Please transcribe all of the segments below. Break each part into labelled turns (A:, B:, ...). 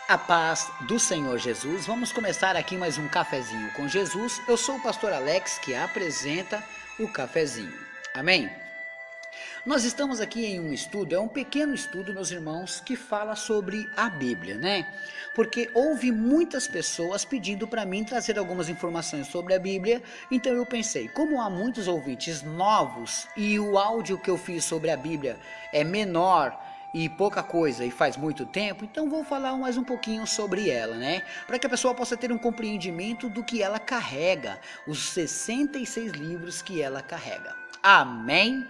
A: A paz do Senhor Jesus. Vamos começar aqui mais um cafezinho com Jesus. Eu sou o pastor Alex que apresenta o cafezinho. Amém? Nós estamos aqui em um estudo, é um pequeno estudo, meus irmãos, que fala sobre a Bíblia, né? Porque houve muitas pessoas pedindo para mim trazer algumas informações sobre a Bíblia, então eu pensei, como há muitos ouvintes novos e o áudio que eu fiz sobre a Bíblia é menor e pouca coisa e faz muito tempo, então vou falar mais um pouquinho sobre ela, né? Para que a pessoa possa ter um compreendimento do que ela carrega, os 66 livros que ela carrega. Amém?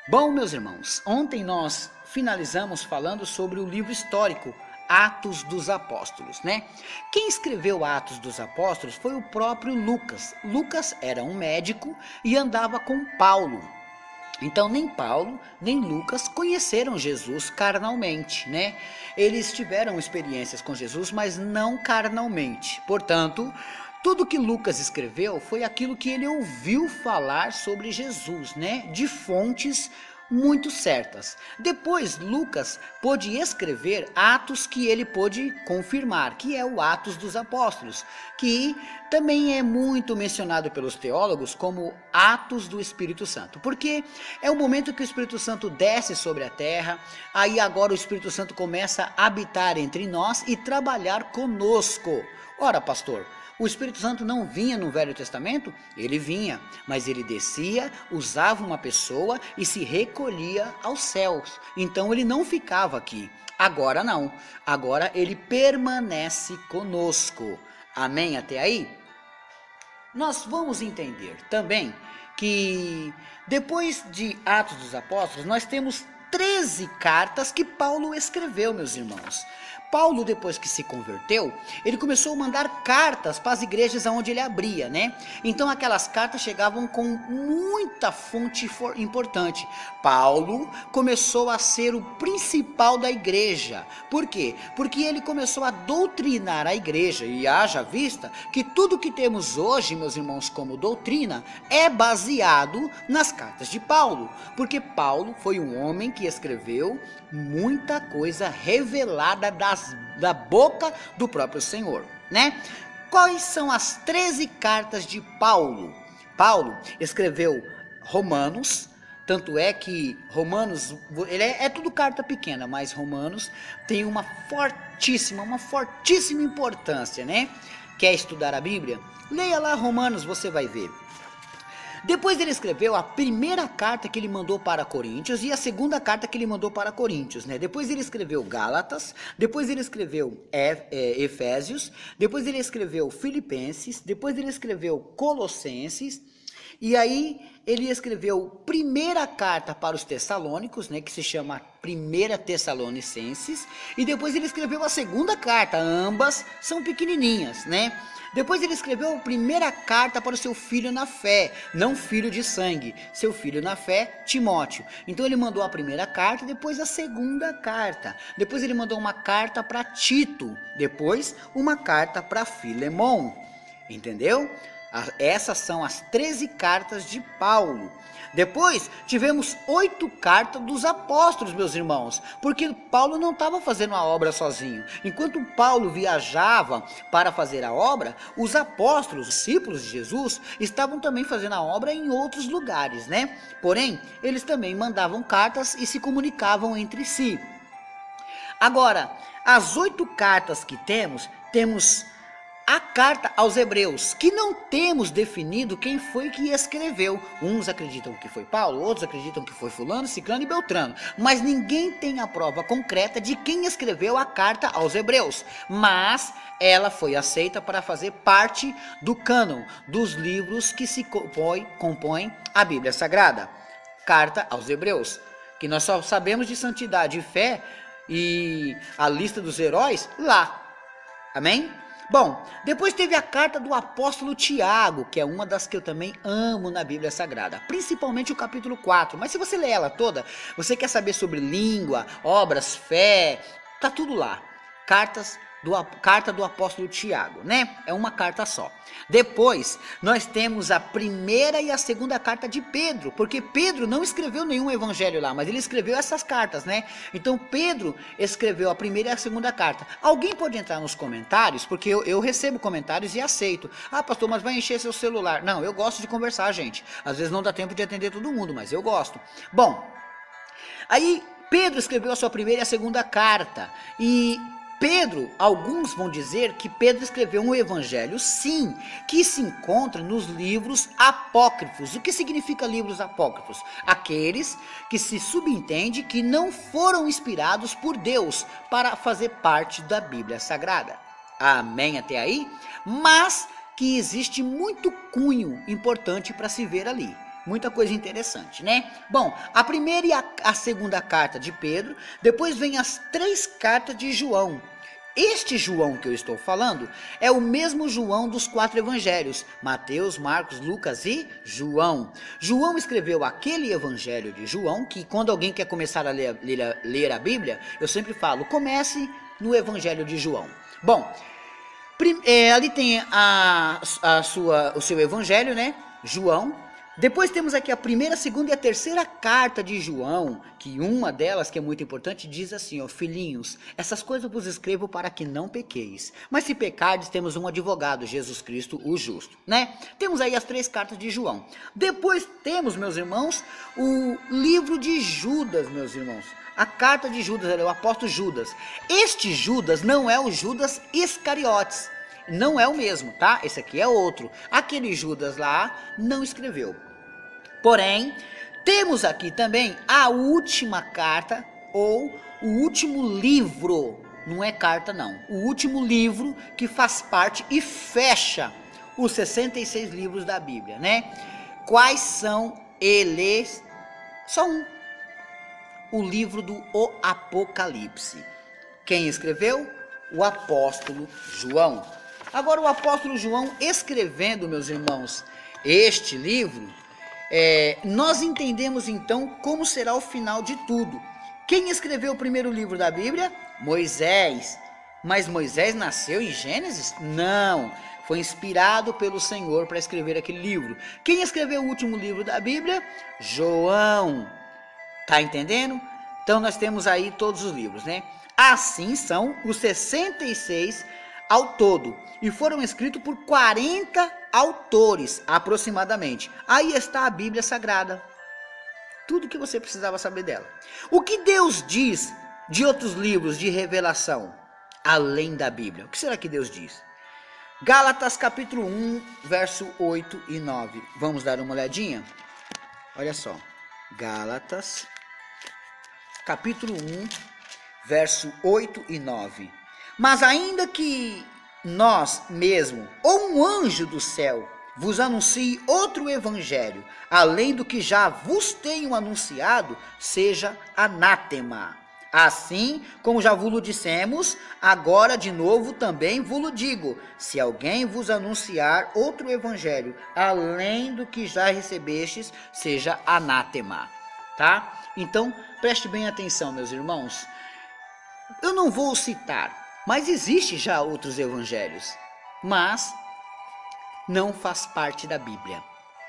A: Bom, meus irmãos, ontem nós finalizamos falando sobre o livro histórico Atos dos Apóstolos, né? Quem escreveu Atos dos Apóstolos foi o próprio Lucas. Lucas era um médico e andava com Paulo. Então nem Paulo nem Lucas conheceram Jesus carnalmente, né? Eles tiveram experiências com Jesus, mas não carnalmente. Portanto, tudo que Lucas escreveu foi aquilo que ele ouviu falar sobre Jesus, né? De fontes muito certas. Depois, Lucas pôde escrever Atos que ele pôde confirmar, que é o Atos dos Apóstolos, que também é muito mencionado pelos teólogos como Atos do Espírito Santo, porque é o momento que o Espírito Santo desce sobre a terra, aí agora o Espírito Santo começa a habitar entre nós e trabalhar conosco. Ora, pastor, o Espírito Santo não vinha no Velho Testamento? Ele vinha, mas ele descia, usava uma pessoa e se recolhia aos céus. Então ele não ficava aqui. Agora não. Agora ele permanece conosco. Amém até aí? Nós vamos entender também que depois de Atos dos Apóstolos, nós temos 13 cartas que Paulo escreveu, meus irmãos. Paulo, depois que se converteu, ele começou a mandar cartas para as igrejas onde ele abria, né? Então aquelas cartas chegavam com muita fonte importante. Paulo começou a ser o principal da igreja. Por quê? Porque ele começou a doutrinar a igreja. E haja vista que tudo que temos hoje, meus irmãos, como doutrina, é baseado nas cartas de Paulo. Porque Paulo foi um homem que escreveu muita coisa revelada da boca do próprio Senhor, né? Quais são as 13 cartas de Paulo? Paulo escreveu Romanos, tanto é que Romanos, ele é tudo carta pequena, mas Romanos tem uma fortíssima importância, né? Quer estudar a Bíblia? Leia lá Romanos, você vai ver. Depois ele escreveu a primeira carta que ele mandou para Coríntios e a segunda carta que ele mandou para Coríntios, né? Depois ele escreveu Gálatas, depois ele escreveu Efésios, depois ele escreveu Filipenses, depois ele escreveu Colossenses, e aí ele escreveu primeira carta para os Tessalônicos, né, que se chama Primeira Tessalonicenses, e depois ele escreveu a segunda carta, ambas são pequenininhas, né? Depois ele escreveu a primeira carta para o seu filho na fé, não filho de sangue, seu filho na fé, Timóteo. Então ele mandou a primeira carta, depois a segunda carta. Depois ele mandou uma carta para Tito, depois uma carta para Filemon. Entendeu? Essas são as 13 cartas de Paulo. Depois tivemos 8 cartas dos apóstolos, meus irmãos, porque Paulo não estava fazendo a obra sozinho. Enquanto Paulo viajava para fazer a obra, os apóstolos, os discípulos de Jesus, estavam também fazendo a obra em outros lugares, né? Porém, eles também mandavam cartas e se comunicavam entre si. Agora, as 8 cartas que temos a carta aos Hebreus, que não temos definido quem foi que escreveu. Uns acreditam que foi Paulo, outros acreditam que foi fulano, ciclano e beltrano. Mas ninguém tem a prova concreta de quem escreveu a carta aos Hebreus. Mas ela foi aceita para fazer parte do cânon, dos livros que se compõem a Bíblia Sagrada. Carta aos Hebreus, que nós só sabemos de santidade e fé e a lista dos heróis lá. Amém? Bom, depois teve a carta do apóstolo Tiago, que é uma das que eu também amo na Bíblia Sagrada, principalmente o capítulo 4, mas se você ler ela toda, você quer saber sobre língua, obras, fé, tá tudo lá. Cartas carta do apóstolo Tiago, né? É uma carta só. Depois, nós temos a primeira e a segunda carta de Pedro, porque Pedro não escreveu nenhum evangelho lá, mas ele escreveu essas cartas, né? Então, Pedro escreveu a primeira e a segunda carta. Alguém pode entrar nos comentários, porque eu recebo comentários e aceito. Ah, pastor, mas vai encher seu celular. Não, eu gosto de conversar, gente. Às vezes não dá tempo de atender todo mundo, mas eu gosto. Bom, aí Pedro escreveu a sua primeira e a segunda carta, e Pedro, alguns vão dizer que Pedro escreveu um evangelho, sim, que se encontra nos livros apócrifos. O que significa livros apócrifos? Aqueles que se subentende que não foram inspirados por Deus para fazer parte da Bíblia Sagrada. Amém até aí? Mas que existe muito cunho importante para se ver ali. Muita coisa interessante, né? Bom, a primeira e a segunda carta de Pedro, depois vem as 3 cartas de João. Este João que eu estou falando é o mesmo João dos 4 evangelhos, Mateus, Marcos, Lucas e João. João escreveu aquele evangelho de João, que quando alguém quer começar a ler a Bíblia, eu sempre falo, comece no evangelho de João. Bom, ali tem o seu evangelho, né? João. Depois temos aqui a primeira, a segunda e a terceira carta de João, que uma delas, que é muito importante, diz assim, ó, filhinhos, essas coisas vos escrevo para que não pequeis, mas se pecardes, temos um advogado, Jesus Cristo, o justo, né? Temos aí as 3 cartas de João. Depois temos, meus irmãos, o livro de Judas, meus irmãos. A carta de Judas, é o apóstolo Judas. Este Judas não é o Judas Iscariotes. Não é o mesmo, tá? Esse aqui é outro. Aquele Judas lá não escreveu. Porém, temos aqui também a última carta ou o último livro. Não é carta, não. O último livro que faz parte e fecha os 66 livros da Bíblia, né? Quais são eles? Só um. O livro do Apocalipse. Quem escreveu? O apóstolo João. Agora, o apóstolo João escrevendo, meus irmãos, este livro, nós entendemos então como será o final de tudo. Quem escreveu o primeiro livro da Bíblia? Moisés. Mas Moisés nasceu em Gênesis? Não. Foi inspirado pelo Senhor para escrever aquele livro. Quem escreveu o último livro da Bíblia? João. Tá entendendo? Então nós temos aí todos os livros, né? Assim são os 66 ao todo. E foram escritos por 40 autores, aproximadamente. Aí está a Bíblia Sagrada. Tudo que você precisava saber dela. O que Deus diz de outros livros de revelação, além da Bíblia? O que será que Deus diz? Gálatas capítulo 1, verso 8 e 9. Vamos dar uma olhadinha? Olha só. Gálatas capítulo 1, verso 8 e 9. Mas ainda que nós mesmo, ou um anjo do céu, vos anuncie outro evangelho, além do que já vos tenho anunciado, seja anátema. Assim, como já vos dissemos, agora de novo também vos digo, se alguém vos anunciar outro evangelho, além do que já recebestes, seja anátema. Tá? Então, preste bem atenção, meus irmãos. Eu não vou citar, mas existe já outros evangelhos, mas não faz parte da Bíblia.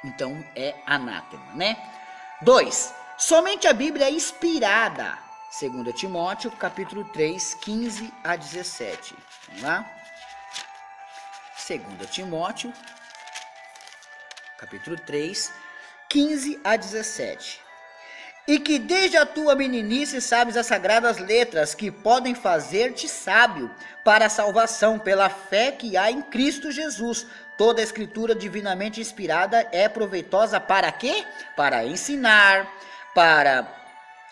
A: Então é anátema, né? 2. Somente a Bíblia é inspirada. 2 Timóteo, capítulo 3, 15 a 17. Vamos lá? 2 Timóteo, capítulo 3, 15 a 17. E que desde a tua meninice sabes as sagradas letras que podem fazer-te sábio para a salvação pela fé que há em Cristo Jesus. Toda a escritura divinamente inspirada é proveitosa para quê? Para ensinar, para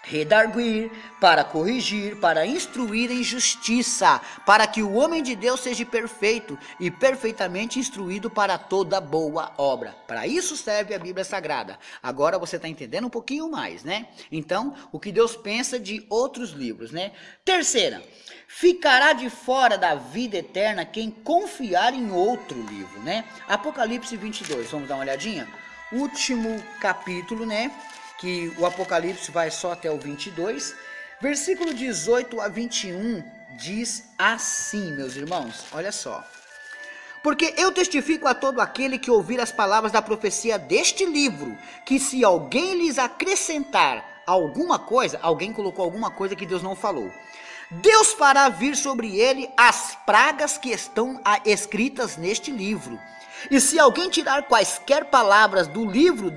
A: redarguir, para corrigir, para instruir em justiça, para que o homem de Deus seja perfeito e perfeitamente instruído para toda boa obra. Para isso serve a Bíblia Sagrada. Agora você está entendendo um pouquinho mais, né? Então, o que Deus pensa de outros livros, né? Terceira, ficará de fora da vida eterna quem confiar em outro livro, né? Apocalipse 22, vamos dar uma olhadinha? Último capítulo, né? Que o Apocalipse vai só até o 22, versículo 18 a 21, diz assim, meus irmãos, olha só. Porque eu testifico a todo aquele que ouvir as palavras da profecia deste livro, que se alguém lhes acrescentar alguma coisa, alguém colocou alguma coisa que Deus não falou, Deus fará vir sobre ele as pragas que estão escritas neste livro. E se alguém tirar quaisquer palavras do livro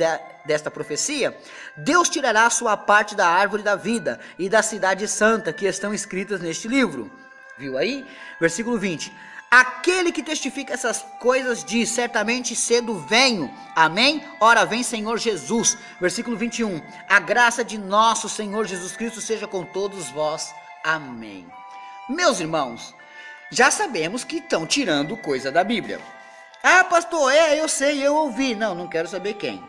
A: desta profecia, Deus tirará a sua parte da árvore da vida e da cidade santa que estão escritas neste livro. Viu aí? Versículo 20. Aquele que testifica essas coisas diz, certamente cedo venho. Amém? Ora vem Senhor Jesus. Versículo 21. A graça de nosso Senhor Jesus Cristo seja com todos vós. Amém. Meus irmãos, já sabemos que estão tirando coisa da Bíblia. Ah, pastor, eu sei, eu ouvi. Não quero saber quem.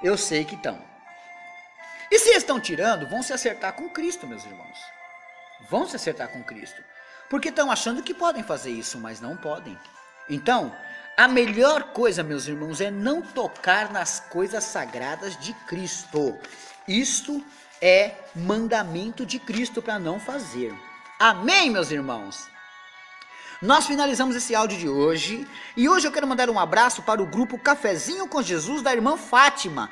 A: Eu sei que estão. E se estão tirando, vão se acertar com Cristo, meus irmãos. Vão se acertar com Cristo. Porque estão achando que podem fazer isso, mas não podem. Então, a melhor coisa, meus irmãos, é não tocar nas coisas sagradas de Cristo. Isto é mandamento de Cristo para não fazer. Amém, meus irmãos? Nós finalizamos esse áudio de hoje. E hoje eu quero mandar um abraço para o grupo Cafezinho com Jesus da irmã Fátima.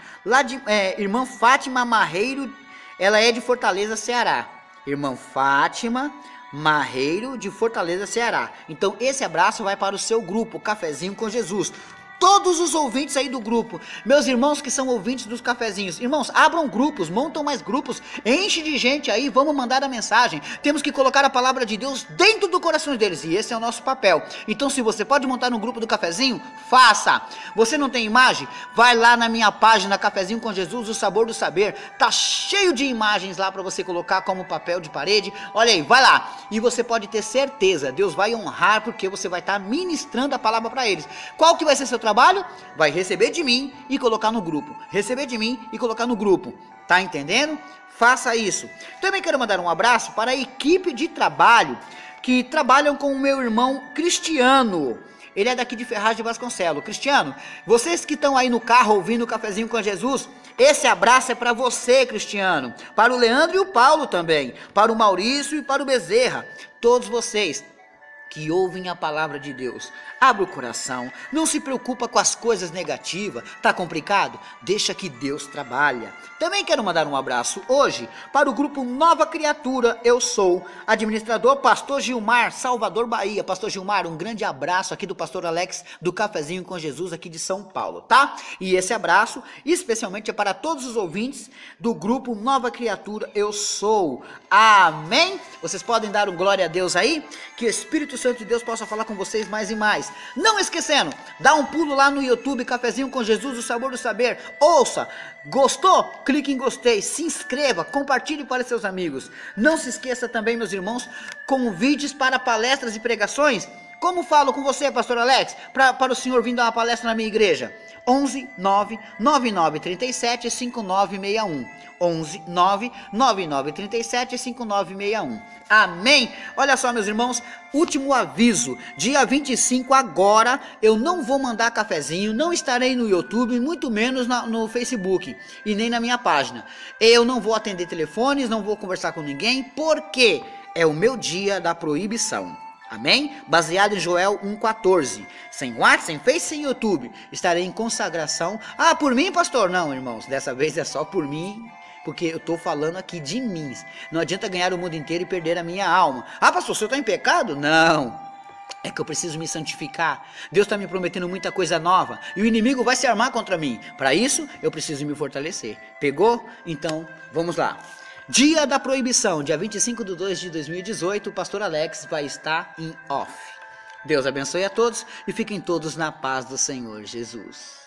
A: Irmã Fátima Marreiro, ela é de Fortaleza, Ceará. Irmã Fátima Marreiro de Fortaleza, Ceará. Então esse abraço vai para o seu grupo, Cafezinho com Jesus. Todos os ouvintes aí do grupo, meus irmãos que são ouvintes dos cafezinhos, irmãos, abram grupos, montam mais grupos, enche de gente aí, vamos mandar a mensagem. Temos que colocar a palavra de Deus dentro do coração deles, e esse é o nosso papel. Então se você pode montar um grupo do cafezinho, faça. Você não tem imagem? Vai lá na minha página Cafezinho com Jesus, o sabor do saber, tá cheio de imagens lá para você colocar como papel de parede. Olha aí, vai lá, e você pode ter certeza, Deus vai honrar, porque você vai estar ministrando a palavra para eles. Qual que vai ser seu trabalho? Vai receber de mim e colocar no grupo. Receber de mim e colocar no grupo. Tá entendendo? Faça isso. Também quero mandar um abraço para a equipe de trabalho que trabalham com o meu irmão Cristiano. Ele é daqui de Ferraz de Vasconcelos. Cristiano, vocês que estão aí no carro ouvindo o Cafezinho com Jesus, esse abraço é para você, Cristiano. Para o Leandro e o Paulo também. Para o Maurício e para o Bezerra. Todos vocês que ouvem a palavra de Deus, abre o coração, não se preocupa com as coisas negativas, tá complicado? Deixa que Deus trabalha. Também quero mandar um abraço hoje para o grupo Nova Criatura. Eu sou administrador Pastor Gilmar, Salvador, Bahia. Pastor Gilmar, um grande abraço aqui do Pastor Alex do Cafezinho com Jesus aqui de São Paulo, tá? E esse abraço especialmente é para todos os ouvintes do grupo Nova Criatura. Eu sou. Amém? Vocês podem dar um glória a Deus aí? Que o Espírito Santo de Deus possa falar com vocês mais e mais. Não esquecendo, dá um pulo lá no YouTube, Cafezinho com Jesus, o sabor do saber. Ouça, gostou? Clique em gostei, se inscreva, compartilhe para seus amigos. Não se esqueça também, meus irmãos, convites para palestras e pregações. Como falo com você, pastor Alex, para o senhor vir dar uma palestra na minha igreja? 11 9 9937 5961. 11 9 9937 5961. Amém? Olha só, meus irmãos, último aviso, dia 25 agora eu não vou mandar cafezinho, não estarei no YouTube, muito menos no Facebook e nem na minha página. Eu não vou atender telefones, não vou conversar com ninguém, porque é o meu dia da proibição. Amém? Baseado em Joel 1,14. Sem WhatsApp, sem Face, sem YouTube. Estarei em consagração. Ah, por mim, pastor? Não, irmãos, dessa vez é só por mim, porque eu estou falando aqui de mim. Não adianta ganhar o mundo inteiro e perder a minha alma. Ah, pastor, o senhor está em pecado? Não. É que eu preciso me santificar. Deus está me prometendo muita coisa nova. E o inimigo vai se armar contra mim. Para isso, eu preciso me fortalecer. Pegou? Então, vamos lá. Dia da proibição, dia 25/2/2018, o pastor Alex vai estar em off. Deus abençoe a todos e fiquem todos na paz do Senhor Jesus.